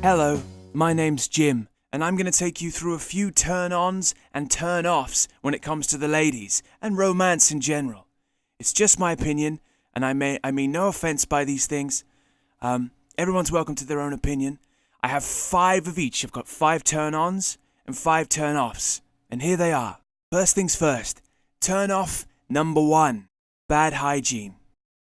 Hello, my name's Jim, and I'm going to take you through a few turn-ons and turn-offs when it comes to the ladies, and romance in general. It's just my opinion, and I mean no offense by these things. Everyone's welcome to their own opinion. I have 5 of each. I've got 5 turn-ons and 5 turn-offs, and here they are. First things first, turn-off number 1, bad hygiene.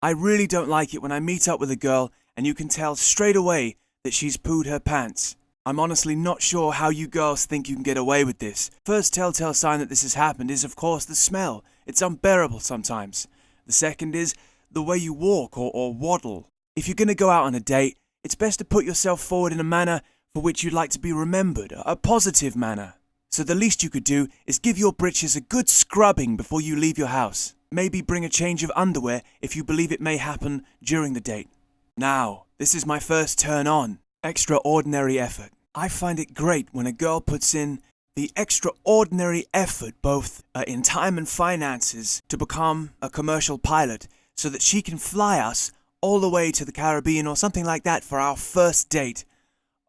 I really don't like it when I meet up with a girl and you can tell straight away that she's pooed her pants. I'm honestly not sure how you girls think you can get away with this. First telltale sign that this has happened is, of course, the smell. It's unbearable sometimes. The second is the way you walk or waddle. If you're going to go out on a date, it's best to put yourself forward in a manner for which you'd like to be remembered, a positive manner. So the least you could do is give your britches a good scrubbing before you leave your house. Maybe bring a change of underwear if you believe it may happen during the date. Now, this is my first turn on. Extraordinary effort. I find it great when a girl puts in the extraordinary effort both in time and finances to become a commercial pilot so that she can fly us all the way to the Caribbean or something like that for our first date.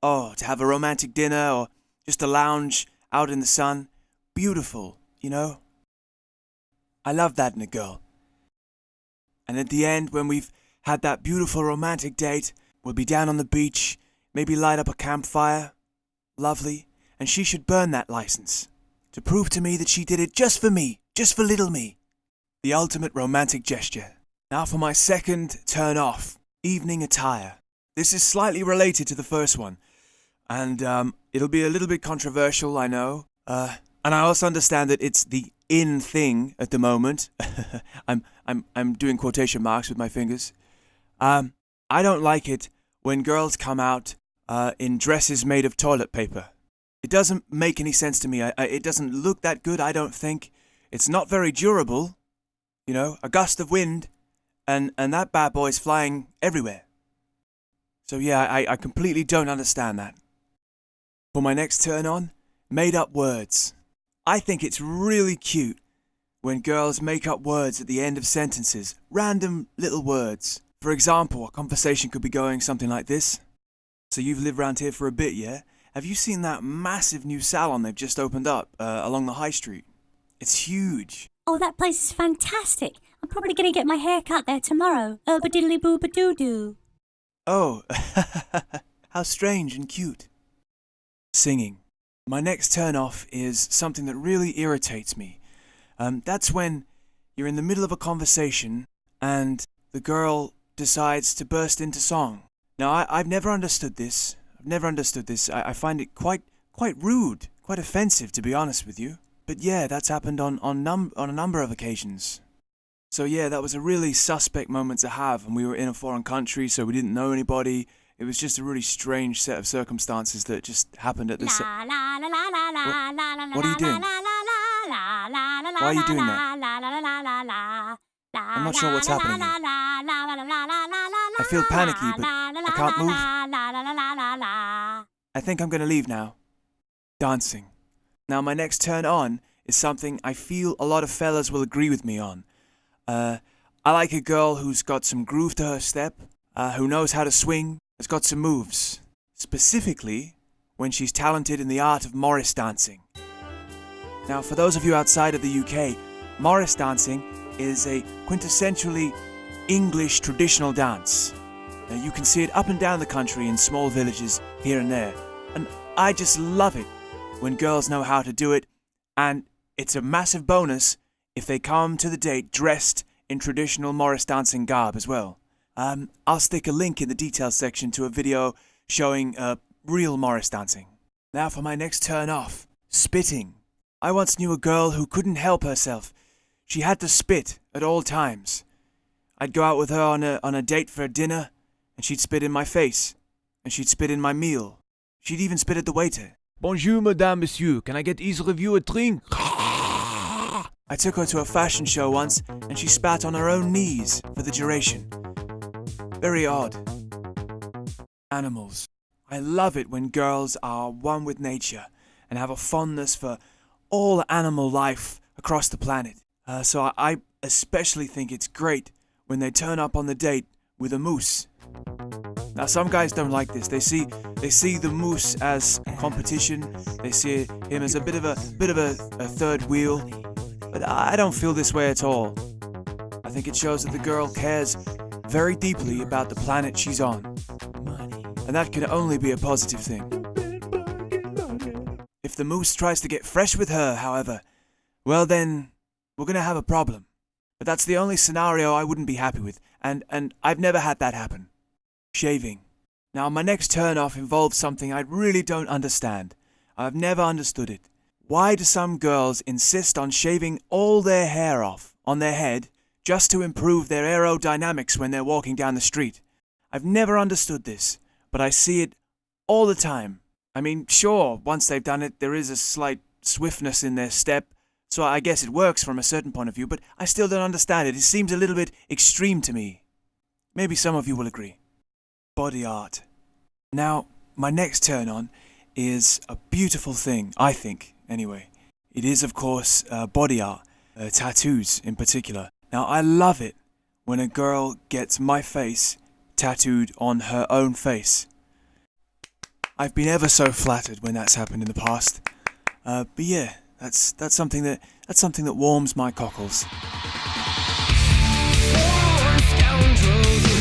Oh, to have a romantic dinner or just a lounge out in the sun. Beautiful, you know? I love that in a girl. And at the end, when we've had that beautiful romantic date, we'll be down on the beach, maybe light up a campfire. Lovely. And she should burn that license to prove to me that she did it just for me, just for little me. The ultimate romantic gesture. Now for my second turn off, evening attire. This is slightly related to the first one. And it'll be a little bit controversial, I know. And I also understand that it's the in thing at the moment. I'm doing quotation marks with my fingers. I don't like it when girls come out in dresses made of toilet paper. It doesn't make any sense to me. It doesn't look that good, I don't think. It's not very durable. You know, a gust of wind, and that bad boy's flying everywhere. So yeah, I completely don't understand that. For my next turn on, made up words. I think it's really cute when girls make up words at the end of sentences. Random little words. For example, a conversation could be going something like this. So you've lived around here for a bit, yeah? Have you seen that massive new salon they've just opened up along the high street? It's huge. Oh, that place is fantastic. I'm probably going to get my hair cut there tomorrow. Ba-diddly-boo-ba-doo-doo. Oh, how strange and cute. Singing. My next turn-off is something that really irritates me. That's when you're in the middle of a conversation and the girl decides to burst into song. Now, I've never understood this. I find it quite rude, quite offensive, to be honest with you. But yeah, that's happened on a number of occasions. So yeah, that was a really suspect moment to have, and we were in a foreign country, so we didn't know anybody. It was just a really strange set of circumstances that just happened at the same. What are you doing? Why are you doing that? I'm not sure what's happening here. I feel panicky, but I can't move. I think I'm going to leave now. Dancing. Now my next turn on is something I feel a lot of fellas will agree with me on. I like a girl who's got some groove to her step, who knows how to swing, has got some moves. Specifically, when she's talented in the art of Morris dancing. Now for those of you outside of the UK, Morris dancing is a quintessentially English traditional dance. Now, you can see it up and down the country in small villages here and there. And I just love it when girls know how to do it. And it's a massive bonus if they come to the date dressed in traditional Morris dancing garb as well. I'll stick a link in the details section to a video showing real Morris dancing. Now for my next turn off, spitting. I once knew a girl who couldn't help herself. She had to spit at all times. I'd go out with her on a date for dinner, and she'd spit in my face, and she'd spit in my meal. She'd even spit at the waiter. Bonjour, madame, monsieur. Can I get each of you a drink? I took her to a fashion show once, and she spat on her own knees for the duration. Very odd. Animals. I love it when girls are one with nature and have a fondness for all animal life across the planet. So I especially think it's great when they turn up on the date with a moose. Now some guys don't like this. They see They see the moose as competition. They see him as a bit of a third wheel. But I don't feel this way at all. I think it shows that the girl cares very deeply about the planet she's on. And that can only be a positive thing. If the moose tries to get fresh with her, however, well then, we're gonna have a problem. But that's the only scenario I wouldn't be happy with, and I've never had that happen. Shaving. Now, my next turn-off involves something I really don't understand. I've never understood it. Why do some girls insist on shaving all their hair off on their head just to improve their aerodynamics when they're walking down the street? I've never understood this, but I see it all the time. I mean, sure, once they've done it, there is a slight swiftness in their step, so I guess it works from a certain point of view, but I still don't understand it. It seems a little bit extreme to me. Maybe some of you will agree. Body art. Now, my next turn on is a beautiful thing, I think, anyway. It is, of course, body art, tattoos in particular. Now, I love it when a girl gets my face tattooed on her own face. I've been ever so flattered when that's happened in the past. But yeah, that's something that warms my cockles. Four scoundrels